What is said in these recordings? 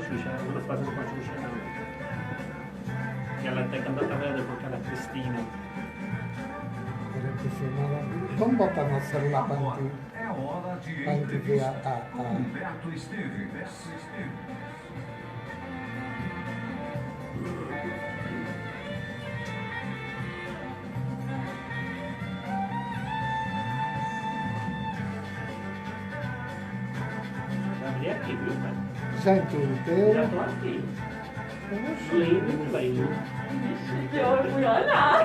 Xuxa, ela anda fazendo com a Xuxa. E ela até canta trabalhando com aquela Cristina. Vamos botar nosso celular para a gente, É hora de ver Humberto Esteves. Já abri aqui, viu, pai? Já entrou no teu? Já tô aqui. Lindo, lindo. Eu fui olhar.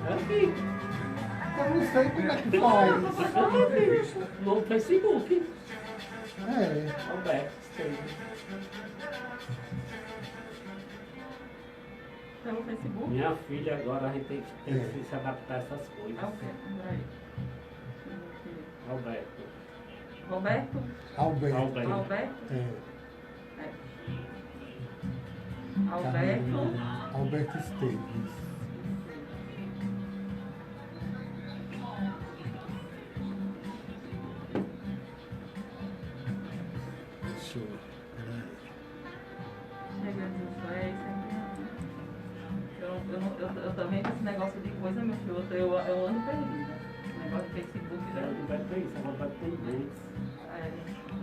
Aqui. Eu não sei como é que faz. No Facebook. É. Alberto Esteves. Pelo Facebook? Minha filha, agora a gente tem que se adaptar a essas coisas. Alberto. Roberto? Alberto. Alberto? É. Alberto? Alberto Esteves. Deixa eu ver. Chega disso, é isso aqui. Eu também com esse negócio de coisa, meu filho, eu ando perdida. Negócio de Facebook já. Vai ter isso, agora vai ter dois.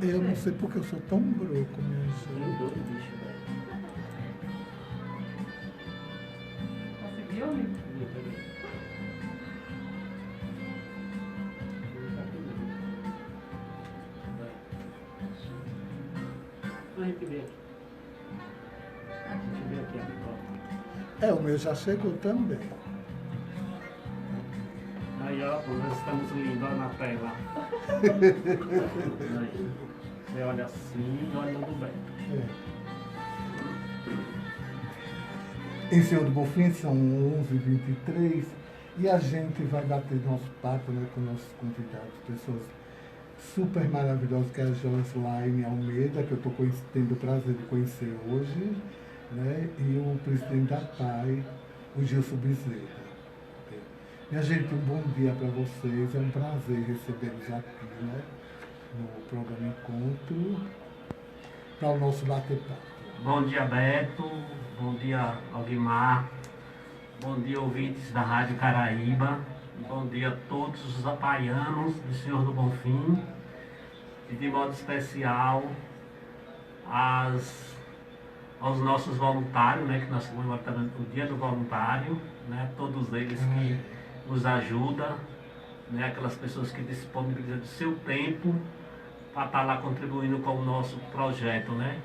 Eu não sei porque eu sou tão broco, minha Tem gente. dois bichos, velho. Conseguiu, amigo? A gente vê aqui. A gente vê aqui a É, o meu já chegou também. Aí, ó, nós estamos lindos, ó, na tela. Aí, você olha assim e olha do bem. Em Senhor do Bonfim são 11h23 e a gente vai bater nosso papo, né, com nossos convidados, pessoas super maravilhosas, que é a Joslaine Almeida, que eu estou tendo o prazer de conhecer hoje, né, e o presidente da PAI, o Gilson Bezerra. Minha gente, um bom dia para vocês, é um prazer recebê-los aqui, né, no programa Encontro, para o nosso bate-papo. Bom dia, Beto. Bom dia, Alguimar. Bom dia, ouvintes da Rádio Caraíba. Bom dia a todos os apaianos do Senhor do Bonfim. E de modo especial aos nossos voluntários, né, que nós comemoramos o Dia do Voluntário, né, todos eles que nos ajudam, né, aquelas pessoas que disponibilizam do seu tempo para estar lá contribuindo com o nosso projeto, né?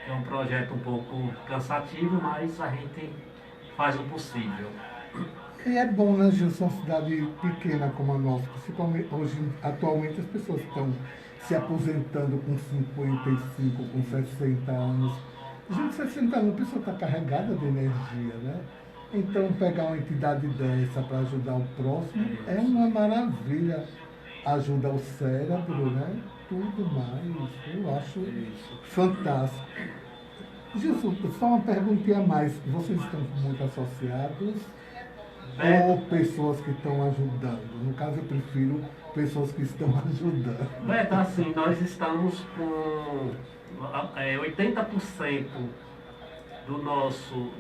É um projeto um pouco cansativo, mas a gente faz o possível. E é bom, né, Gilson, uma cidade pequena como a nossa, principalmente hoje, atualmente as pessoas estão se aposentando com 55, com 60 anos. Gente, 60 anos, a pessoa está carregada de energia, né? Então, pegar uma entidade dessa para ajudar o próximo é uma maravilha. Ajuda o cérebro, né? Tudo mais. Eu acho fantástico. Gilson, só uma perguntinha a mais. Vocês estão muito associados ou pessoas que estão ajudando? No caso, eu prefiro pessoas que estão ajudando. Beto, assim, nós estamos com 80%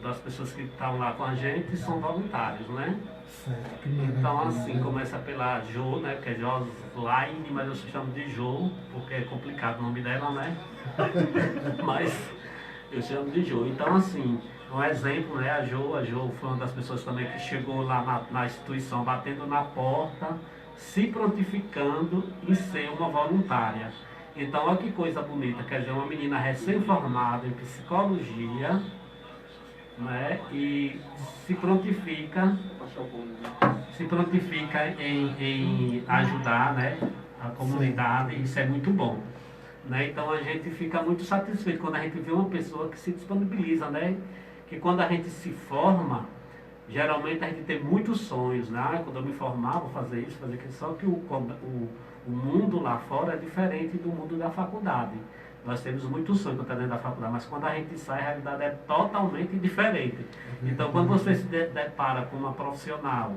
das pessoas que estão lá com a gente são voluntários, né? Certo, que maravilha. Então, assim, começa pela Jo, né? Que é Joslaine, mas eu chamo de Jo, porque é complicado o nome dela, né? Mas eu chamo de Jo. Então, assim, um exemplo, né? A Jo foi uma das pessoas também que chegou lá na instituição, batendo na porta, se prontificando em ser uma voluntária. Então, olha que coisa bonita, quer dizer, uma menina recém-formada em psicologia, né? E se prontifica em ajudar, né, a comunidade, isso é muito bom. Né? Então a gente fica muito satisfeito quando a gente vê uma pessoa que se disponibiliza, né? Que quando a gente se forma, geralmente a gente tem muitos sonhos, né? Quando eu me formar, vou fazer isso, fazer aquilo, só que o mundo lá fora é diferente do mundo da faculdade. Nós temos muitos sonhos quando está dentro da faculdade, mas quando a gente sai, a realidade é totalmente diferente. Então, quando você se depara com uma profissional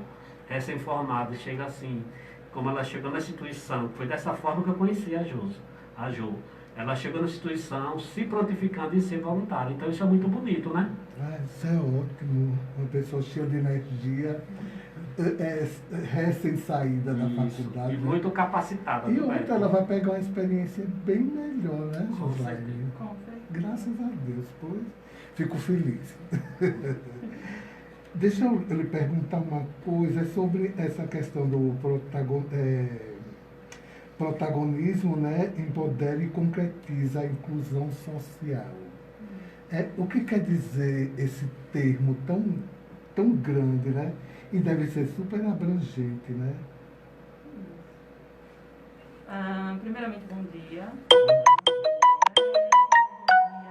recém-formada e chega assim, como ela chegou na instituição, foi dessa forma que eu conheci a Jo. Ela chegou na instituição se prontificando em ser voluntária. Então isso é muito bonito, né? Ah, isso é ótimo. Uma pessoa cheia de energia, recém-saída da faculdade. E né? muito capacitada. E também. outra, ela vai pegar uma experiência bem melhor, né, Com Josiane? Com certeza. Graças a Deus, pois fico feliz. Deixa eu lhe perguntar uma coisa sobre essa questão do protagonismo, né? Empodera e concretiza a inclusão social. O que quer dizer esse termo tão grande, né? E deve ser super abrangente, né? Primeiramente, bom dia. Bom dia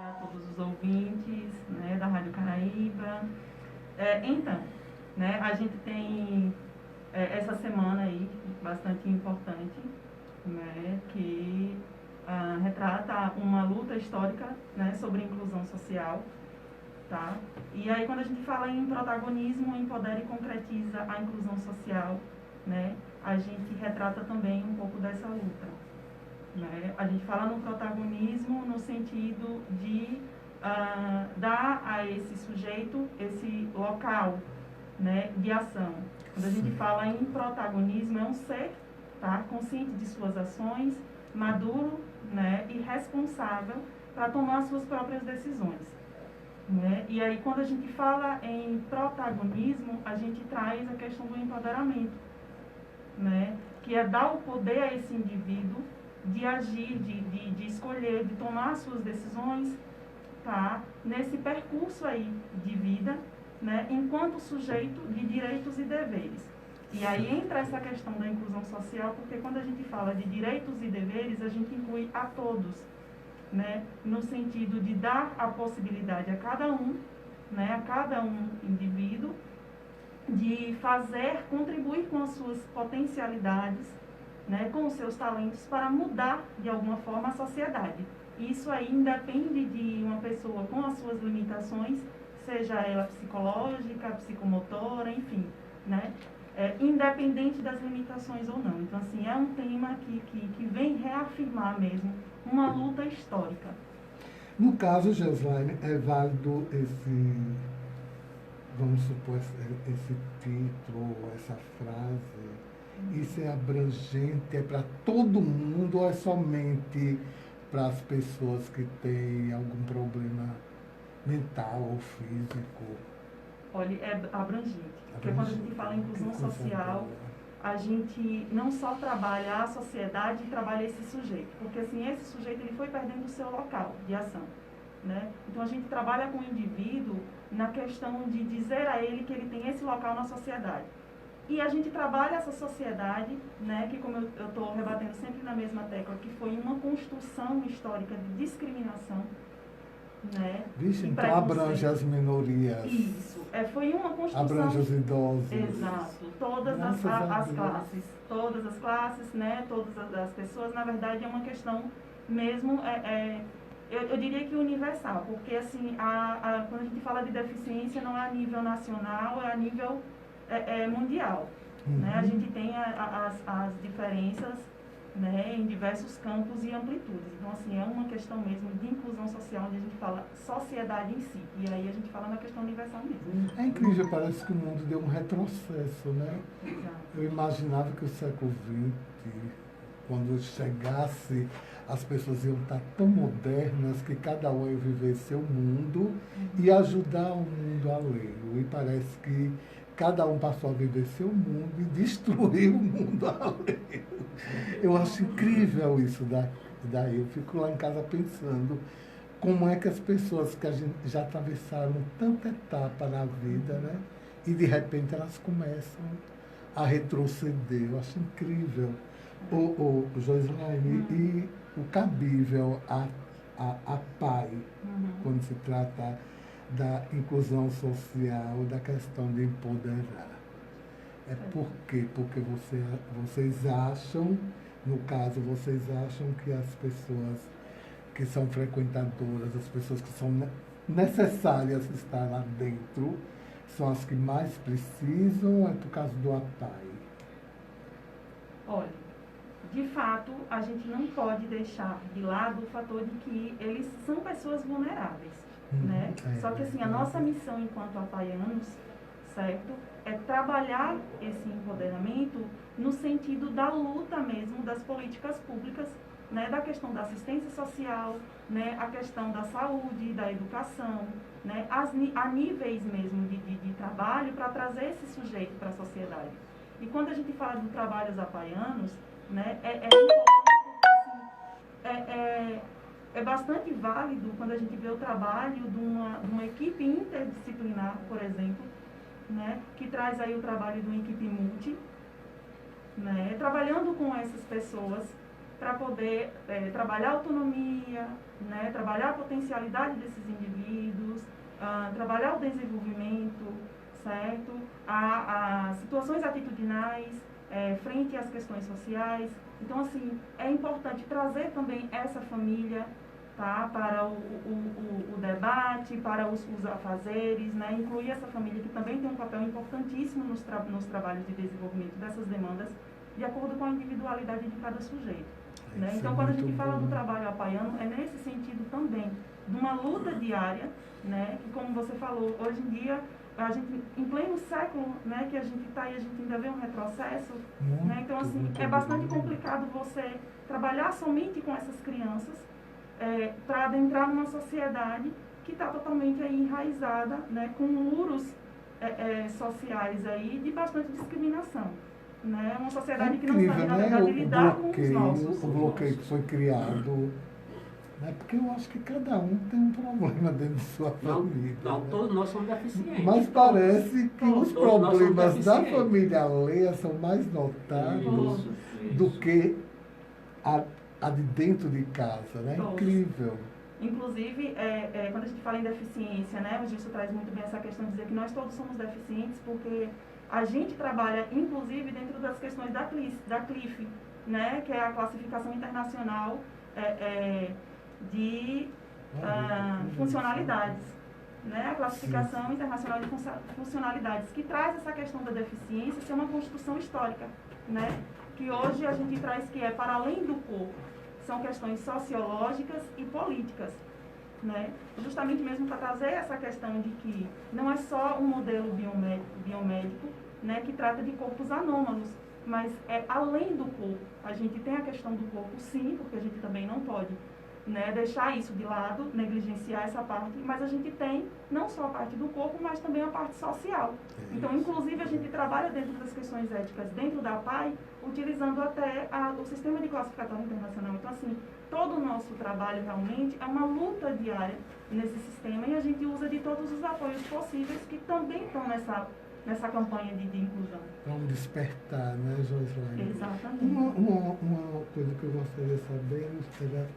a todos os ouvintes, né, da Rádio Caraíba. Então, né, a gente tem essa semana aí bastante importante, né, que retrata uma luta histórica, né, sobre inclusão social, tá? E aí quando a gente fala em protagonismo, empodera e concretiza a inclusão social, né, a gente retrata também um pouco dessa luta, né? A gente fala no protagonismo no sentido de dar a esse sujeito esse local, né, de ação. Quando a gente fala em protagonismo, é um ser, tá, consciente de suas ações, maduro, né, e responsável para tomar suas próprias decisões, né? E aí quando a gente fala em protagonismo, a gente traz a questão do empoderamento, né, que é dar o poder a esse indivíduo de agir, de escolher, de tomar suas decisões, tá, nesse percurso aí de vida, né, enquanto sujeito de direitos e deveres. E aí entra essa questão da inclusão social, porque quando a gente fala de direitos e deveres, a gente inclui a todos, né, no sentido de dar a possibilidade a cada um, né, a cada um indivíduo, de contribuir com as suas potencialidades, né, com os seus talentos para mudar de alguma forma a sociedade. Isso aí independe de uma pessoa com as suas limitações, seja ela psicológica, psicomotora, enfim, né? Independente das limitações ou não. Então, assim, é um tema que vem reafirmar mesmo uma luta histórica. No caso, Joslaine, é válido vamos supor, esse título, essa frase, isso é abrangente, é para todo mundo ou é somente para as pessoas que têm algum problema mental ou físico? Olha, é abrangente. Porque quando a gente fala em inclusão social, a gente não só trabalha a sociedade, trabalha esse sujeito. Porque assim, esse sujeito ele foi perdendo o seu local de ação, né? Então a gente trabalha com o indivíduo na questão de dizer a ele que ele tem esse local na sociedade. E a gente trabalha essa sociedade, né, que como eu estou rebatendo sempre na mesma tecla, que foi uma construção histórica de discriminação, né? Vixe, então abrange as minorias. Isso, foi uma construção... Abrange os idosos. Exato, todas as classes, todas as classes, né, todas as pessoas, na verdade é uma questão mesmo, eu diria que universal, porque assim, quando a gente fala de deficiência não é a nível nacional, é a nível mundial, né? A gente tem as diferenças, né, em diversos campos e amplitudes. Então, assim, é uma questão mesmo de inclusão social, onde a gente fala sociedade em si. E aí a gente fala na questão universal mesmo. É incrível, parece que o mundo deu um retrocesso, né? Exato. Eu imaginava que o século XX, quando chegasse, as pessoas iam estar tão modernas que cada um ia viver seu mundo e ajudar o mundo alheio. E parece que cada um passou a viver seu mundo e destruir o mundo alheio. Eu acho incrível isso daí. Eu fico lá em casa pensando como é que as pessoas que a gente já atravessaram tanta etapa na vida, né? E de repente elas começam a retroceder. Eu acho incrível. O Joslaine, e o cabível a pai, quando se trata da inclusão social, da questão de empoderar. É por quê? Porque vocês acham, no caso, vocês acham que as pessoas que são frequentadoras, as pessoas que são necessárias estar lá dentro, são as que mais precisam, é por causa do APAE? Olha, de fato, a gente não pode deixar de lado o fator de que eles são pessoas vulneráveis, né? Só que assim, a nossa missão enquanto apaianos, certo, é trabalhar esse empoderamento no sentido da luta mesmo das políticas públicas, né, da questão da assistência social, né, a questão da saúde, da educação, né, a níveis mesmo de trabalho para trazer esse sujeito para a sociedade. E quando a gente fala do trabalho dos apaianos, né, é importante porque assim, é bastante válido quando a gente vê o trabalho de uma equipe interdisciplinar, por exemplo, né, que traz aí o trabalho de uma equipe multi, né, trabalhando com essas pessoas para poder trabalhar a autonomia, né, trabalhar a potencialidade desses indivíduos, trabalhar o desenvolvimento, certo? A situações atitudinais frente às questões sociais. Então, assim, é importante trazer também essa família, tá, para o debate, para os afazeres, né, incluir essa família que também tem um papel importantíssimo nos trabalhos de desenvolvimento dessas demandas, de acordo com a individualidade de cada sujeito. Né? Então, quando a gente fala do trabalho apaiano, é nesse sentido também, de uma luta diária, né, que como você falou, hoje em dia, a gente, em pleno século, né, que a gente está e a gente ainda vê um retrocesso, né, então assim, é bastante complicado você trabalhar somente com essas crianças para adentrar numa sociedade que está totalmente aí enraizada, né, com muros sociais aí de bastante discriminação. Né? Uma sociedade que não sabe, na verdade, lidar com os nossos. O bloqueio que foi criado, né? Porque eu acho que cada um tem um problema dentro de sua família. Não, né? todos nós somos deficientes. Mas parece que os problemas da deficientes. família alheia são mais notados do que a de dentro de casa. Né? É incrível. Inclusive, quando a gente fala em deficiência, né, o Gilson traz muito bem essa questão de dizer que nós todos somos deficientes, porque a gente trabalha, inclusive, dentro das questões da CLIF, né, que é a classificação internacional de funcionalidades. Né, a classificação internacional de funcionalidades, que traz essa questão da deficiência ser uma construção histórica, né, que hoje a gente traz que para além do corpo, são questões sociológicas e políticas. Né? Justamente mesmo para trazer essa questão de que não é só um modelo biomédico, né, que trata de corpos anômalos, mas além do corpo. A gente tem a questão do corpo, sim, porque a gente também não pode, né, deixar isso de lado, negligenciar essa parte, mas a gente tem não só a parte do corpo, mas também a parte social. Então, inclusive, a gente trabalha dentro das questões éticas, dentro da APAI, utilizando até o sistema de classificatório internacional. Então, assim, todo o nosso trabalho realmente é uma luta diária nesse sistema e a gente usa de todos os apoios possíveis que também estão nessa campanha de inclusão. Vamos despertar, né, Joslaine? Exatamente. Uma coisa que eu gostaria de saber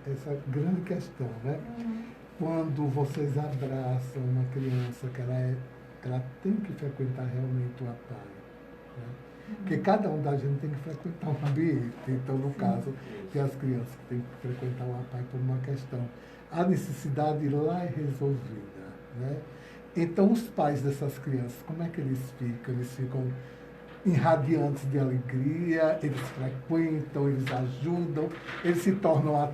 é essa grande questão, né? Quando vocês abraçam uma criança que ela tem que frequentar realmente o APAI, né? Porque cada um da gente tem que frequentar um ambiente. Então, no caso, tem as crianças que têm que frequentar o APAI por uma questão. A necessidade lá é resolvida, né? Então, os pais dessas crianças, como é que eles ficam? Eles ficam irradiantes de alegria, eles frequentam, eles ajudam, eles se tornam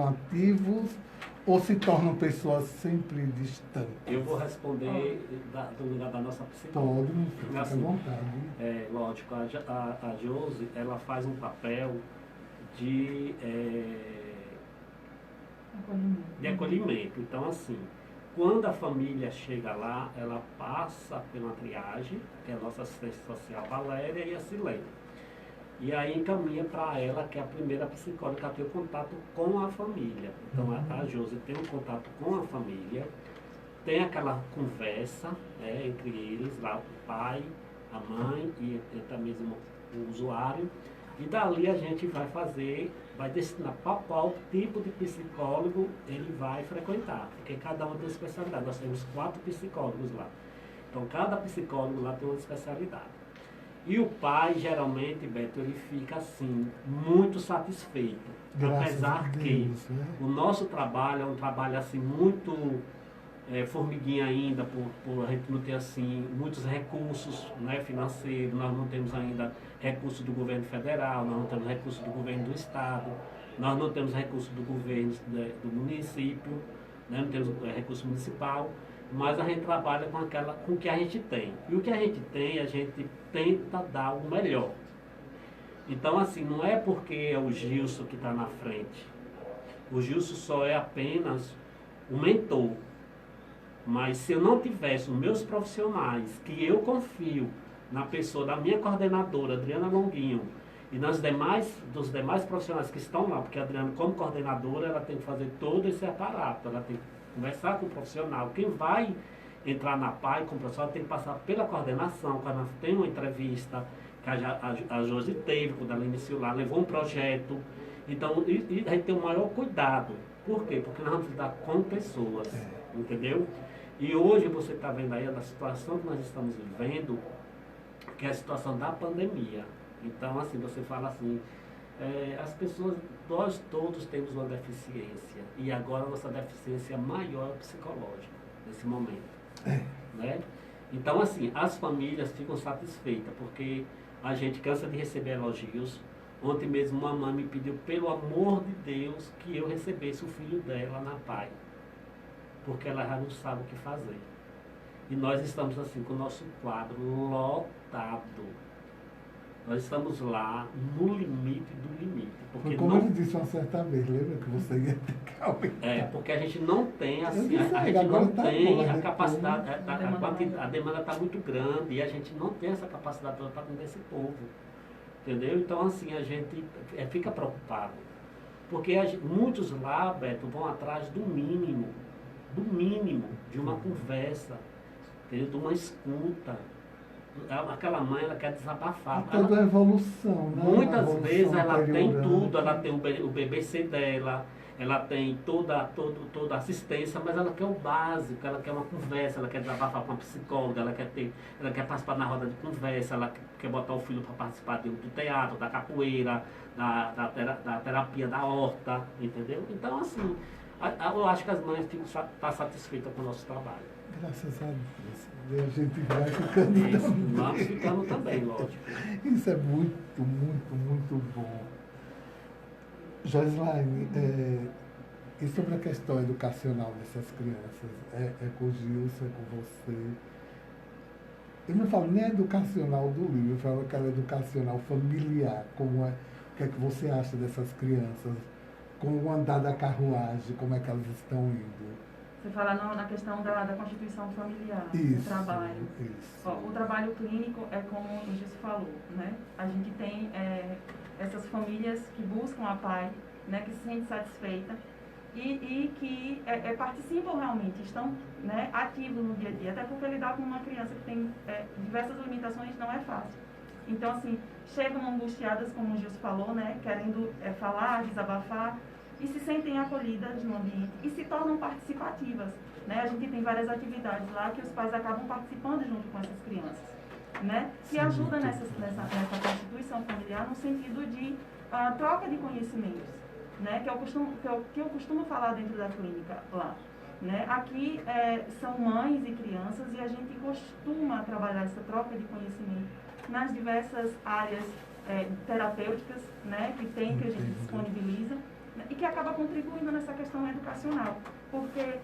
ativos ou se tornam pessoas sempre distantes? Eu vou responder do lugar da nossa psicóloga. Pode, fica assim, à vontade. Lógico, a Josi, ela faz um papel de acolhimento. Então, assim, quando a família chega lá, ela passa pela triagem, que é a nossa assistência social, Valéria e a Silene. E aí encaminha para ela, que é a primeira psicóloga a ter o contato com a família. Então, a Josi tem um contato com a família, tem aquela conversa entre eles, lá o pai, a mãe e até mesmo o usuário. E dali a gente vai destinar qual tipo de psicólogo ele vai frequentar, porque cada um tem uma especialidade. Nós temos 4 psicólogos lá. Então, cada psicólogo lá tem uma especialidade. E o pai, geralmente, Beto, ele fica assim, muito satisfeito. Graças apesar a Deus, que né? o nosso trabalho é um trabalho assim muito formiguinha ainda, por a gente não ter assim, muitos recursos, né, financeiros, nós não temos ainda recursos do governo federal, nós não temos recursos do governo do estado, nós não temos recursos do governo do município, né, não temos recurso municipal, mas a gente trabalha com o que a gente tem. E o que a gente tem, a gente tenta dar o melhor. Então, assim, não é porque é o Gilson que está na frente. O Gilson só é apenas o mentor. Mas se eu não tivesse os meus profissionais, que eu confio na pessoa da minha coordenadora, Adriana Longuinho, e dos demais profissionais que estão lá, porque a Adriana, como coordenadora, ela tem que fazer todo esse aparato, ela tem que conversar com o profissional. Quem vai entrar na PAI com o profissional tem que passar pela coordenação, quando tem uma entrevista, que a Josi teve, quando ela iniciou lá, levou um projeto. Então, e a gente tem o maior cuidado. Por quê? Porque nós vamos lidar com pessoas, entendeu? E hoje você está vendo aí a situação que nós estamos vivendo, que é a situação da pandemia. Então, assim, você fala assim, as pessoas, nós todos temos uma deficiência. E agora a nossa deficiência maior é psicológica, nesse momento. Né? Então, assim, as famílias ficam satisfeitas, porque a gente cansa de receber elogios. Ontem mesmo uma mãe me pediu, pelo amor de Deus, que eu recebesse o filho dela na PAI, porque ela já não sabe o que fazer. E nós estamos assim com o nosso quadro lotado. Nós estamos lá no limite do limite. Porque como ele disse uma certa vez, lembra que você ia ter que aumentar? Porque a gente não tem assim, a gente não tem a capacidade, a demanda está muito grande e a gente não tem essa capacidade para atender esse povo. Entendeu? Então, assim, a gente fica preocupado. Porque muitos lá, Beto, vão atrás do mínimo, de uma conversa, entendeu? De uma escuta. Aquela mãe, ela quer desabafar. Toda a evolução, né? Muitas vezes ela tem tudo, ela tem o BBC dela, ela tem toda a assistência, mas ela quer o básico, ela quer uma conversa, ela quer desabafar com uma psicóloga, ela quer participar na roda de conversa, ela quer botar o filho para participar do teatro, da capoeira, da terapia da horta, entendeu? Então, assim, eu acho que as mães estão satisfeitas com o nosso trabalho. Graças a Deus. E a gente vai ficando também. Vamos ficando também, lógico. Isso é muito, muito, muito bom. Joslaine, e sobre a questão educacional dessas crianças? É com o Gilson, é com você? Eu não falo nem a educacional do livro, eu falo aquela educacional familiar. Como é, o que é que você acha dessas crianças? Com o andar da carruagem, como é que elas estão indo? Você fala na questão da constituição familiar, isso, do trabalho. Isso. Ó, o trabalho clínico é como o Gilson falou, né? A gente tem essas famílias que buscam a PAI, né, que se sentem satisfeitas e que participam realmente, estão, né, ativos no dia a dia, até porque lidar com uma criança que tem diversas limitações não é fácil. Então, assim, chegam angustiadas, como o Gilson falou, né, querendo falar, desabafar, e se sentem acolhidas no ambiente e se tornam participativas, né? A gente tem várias atividades lá que os pais acabam participando junto com essas crianças, né? Que ajuda nessa constituição familiar no sentido de troca de conhecimentos, né? Que eu costumo falar dentro da clínica lá, né? Aqui são mães e crianças e a gente costuma trabalhar essa troca de conhecimento nas diversas áreas terapêuticas, né? Que a gente disponibiliza e que acaba contribuindo nessa questão educacional, porque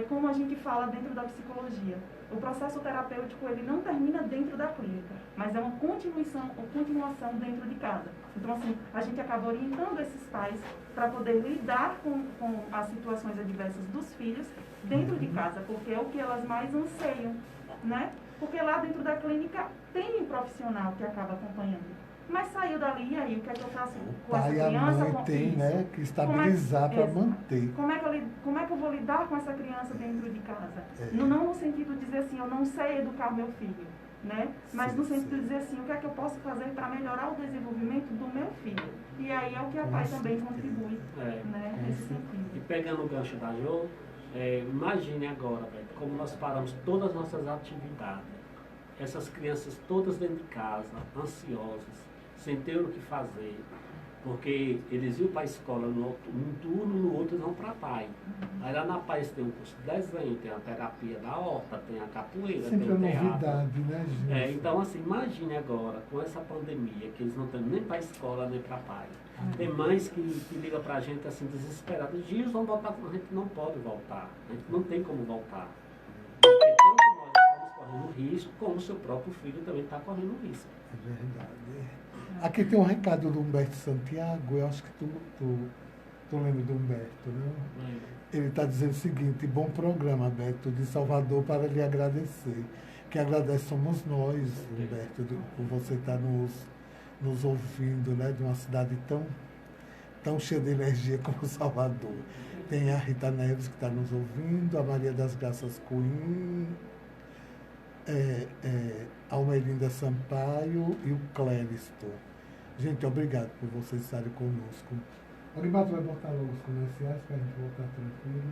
como a gente fala dentro da psicologia, o processo terapêutico ele não termina dentro da clínica, mas é uma continuação dentro de casa. Então, assim, a gente acaba orientando esses pais para poder lidar com as situações adversas dos filhos dentro de casa, porque é o que elas mais anseiam, né? Porque lá dentro da clínica tem um profissional que acaba acompanhando. Mas saiu dali, e aí o que é que eu faço com essa criança? A mãe tem, né, que estabilizar para manter. Como é que eu vou lidar com essa criança dentro de casa? Não no sentido de dizer assim, eu não sei educar meu filho, né? Mas no sentido de dizer assim, o que é que eu posso fazer para melhorar o desenvolvimento do meu filho? E aí é o que a PAI também contribui, né, nesse sentido. E pegando o gancho da Jo, imagine agora, Beto, como nós paramos todas as nossas atividades. Essas crianças todas dentro de casa, ansiosas, sem ter o que fazer. Porque eles iam para a escola num turno, no outro vão para a PAI. Aí lá na PAI eles têm um curso de desenho, tem a terapia da horta, tem a capoeira, Sempre tem o é teatro. novidade, né, gente? Então, assim, imagine agora, com essa pandemia, que eles não estão nem para a escola, nem para a PAI. Tem mães que ligam para a gente assim, desesperadas. Dias vão voltar, a gente não pode voltar, a gente não tem como voltar. Porque tanto nós estamos correndo risco, como o seu próprio filho também está correndo risco. É verdade. Aqui tem um recado do Humberto Santiago, eu acho que tu lembra do Humberto, né? Ele está dizendo o seguinte: bom programa, Beto, de Salvador, para lhe agradecer. Que agradece somos nós, Humberto, por você estar nos ouvindo, né, de uma cidade tão cheia de energia como Salvador. Tem a Rita Neves que está nos ouvindo, a Maria das Graças Coim, a Almelinda Sampaio e o Clériston. Gente, obrigado por vocês estarem conosco. O Animato vai botar logo os comerciais para a gente voltar tranquilo.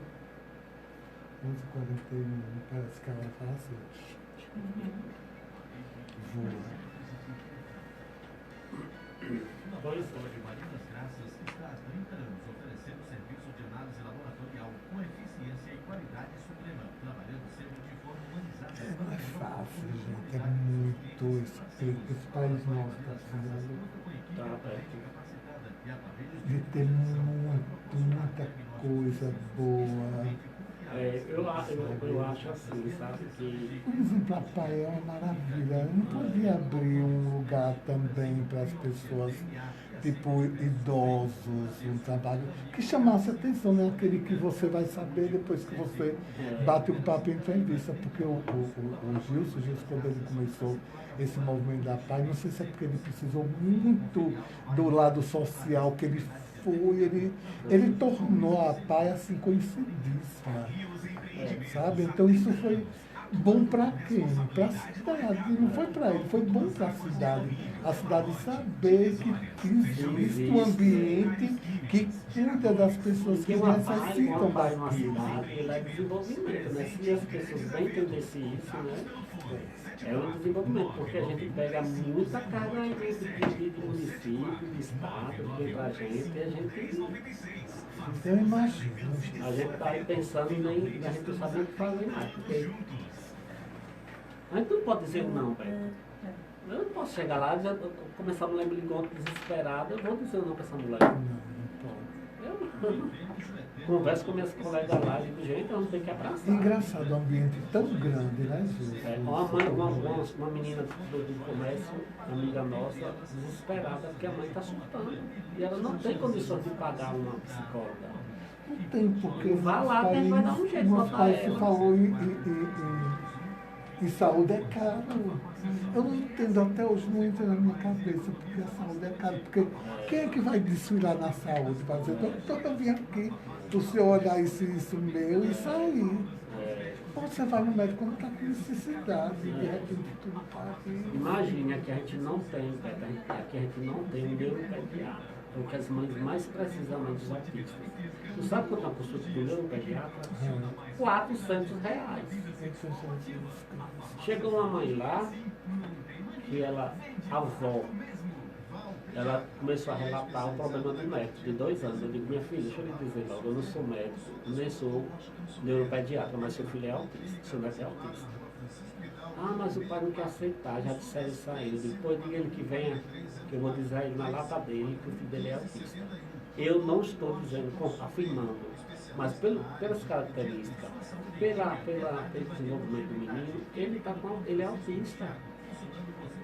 11h41, parece que ela vai falar assim. Voa. Nova Escola de Marinas Graças está há 30 anos oferecendo serviço de análise laboratorial com eficiência e qualidade suprema, trabalhando sempre de forma humanizada. Não é fácil, gente. É muito esse país nosso está precisando de ter muita coisa boa. Eu acho assim, sabe, que... Por exemplo, a praia é uma maravilha. Não podia abrir um lugar também para as pessoas, tipo idosos, um trabalho que chamasse atenção, né? Aquele que você vai saber depois que você bate um papo em entrevista. Porque o Gilson, quando ele começou esse movimento da PAI, não sei se é porque ele precisou muito do lado social que ele foi, ele tornou a PAI assim conhecidíssima, sabe? Então isso foi bom para quem? Para a cidade, não foi para ele, foi bom para a cidade saber que existe um ambiente que cuida das pessoas que necessitam daquilo. Ele é desenvolvimento, né? Se as pessoas bem entendessem isso, né? É um desenvolvimento, porque a gente pega muita carga de município, de estado, que vem pra gente, e a gente... Eu imagino. A gente está aí pensando e a gente não sabe o que fazer mais, porque a gente não pode dizer não, velho. Eu não posso chegar lá e já começar a mulher me ligou desesperada, eu vou dizer não para essa mulher. Eu converso com minhas colegas lá e digo, gente, eu não tenho que abraçar. Engraçado, um ambiente tão grande, né, Jesus? Uma menina do comércio, amiga nossa, desesperada, porque a mãe está surtando. E ela não tem condições de pagar uma psicóloga. Não tem, porque vá lá, vai dar um jeito meus pra pais se ela. falou e saúde é caro. Eu não entendo, até hoje não entra na minha cabeça, porque a saúde é caro. Porque quem é que vai desfilar na saúde? Para dizer, eu vim aqui, o senhor olhar isso meu e sair. Você vai no médico quando está com necessidade, de repente tudo está aqui. Imagine, aqui a gente não tem, aqui a gente não tem um neuropediatra. O que as mães mais precisam dos autistas. Tu sabe quanto é uma consulta do neuropediatra? R$400. Chegou uma mãe lá, que ela, a avó, ela começou a relatar o problema do neto, de 2 anos. Eu digo, minha filha, deixa eu lhe dizer logo, eu não sou médico, nem sou neuropediatra, mas seu filho é autista, seu neto é autista. Ah, mas o pai não quer aceitar, já disseram isso a ele. Depois diga ele que venha, que eu vou dizer a ele na lata dele que o filho dele é autista. Eu não estou dizendo, afirmando, mas pelas características, pelo desenvolvimento do menino, ele é autista.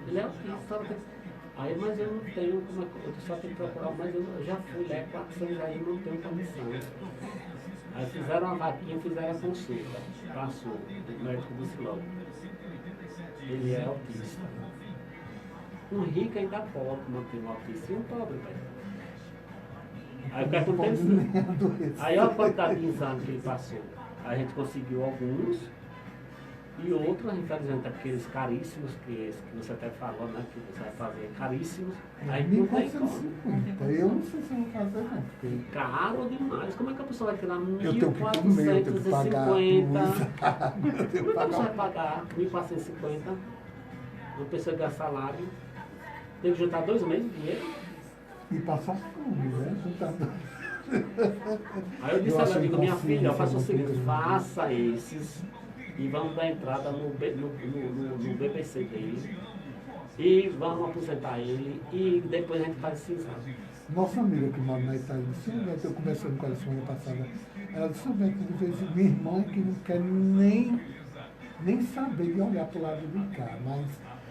Ele é autista. Aí, mas eu não tenho, eu só tenho que procurar, mas eu já fui lá, R$400, eu não tenho condições. Aí fizeram uma vaquinha, fizeram a consulta, passou, o médico disse logo, ele é autista. Um rico ainda pode manter um autista e um pobre, velho. Aí o que acontece? Aí olha a quantidade de exames que ele passou. Aí a gente conseguiu alguns. E outros, a gente está dizendo que aqueles caríssimos, que você até falou, né? Que você vai fazer caríssimos. Aí não tem como. Eu não sei se eu vou fazer, não. Porque... Caro demais. Como é que a pessoa vai tirar 1.450? Eu tenho que comer, eu tenho que pagar. Como é que você vai pagar 1.450? Uma pessoa que ganha salário. Tem que juntar 2 meses de dinheiro. E passar fome, né? Não tá dando. Aí eu disse Eu a ela, acho eu digo, minha filha, faça o inconsciência seguinte, muito faça esses e vamos dar entrada no BBC dele e vamos aposentar ele e depois a gente faz esse exame. Nossa amiga que mora na Itália disse, Silvete, eu conversando com ela semana passada, ela disse, Silvete, de vez em minha irmã que não quer nem saber de olhar para o lado de cá, mas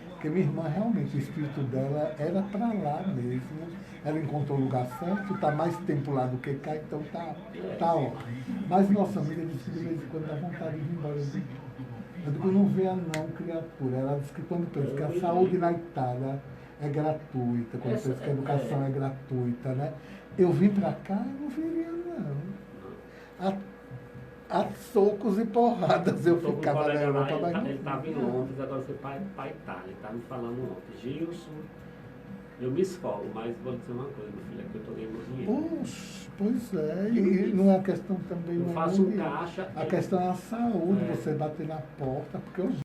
porque minha irmã realmente, o espírito dela era para lá mesmo, ela encontrou o lugar certo, está mais tempo lá do que cá, então tá ótimo. Mas nossa amiga disse que de vez em quando dá vontade de ir embora. Eu digo, não venha não, criatura. Ela disse que quando pensa que a saúde na Itália é gratuita, quando pensa que a educação é gratuita, né? Eu vim para cá e não viria não. A socos e porradas eu ficava na Europa, mas Ele estava em Londres, agora foi para a Itália, ele estava me falando ontem. Gilson, eu me escolo, mas vou dizer uma coisa, meu filho, é que eu estou ganhando dinheiro. Poxa, pois é, e não é a questão também. Eu Não faço é um caixa. a questão é a saúde, você bater na porta, porque eu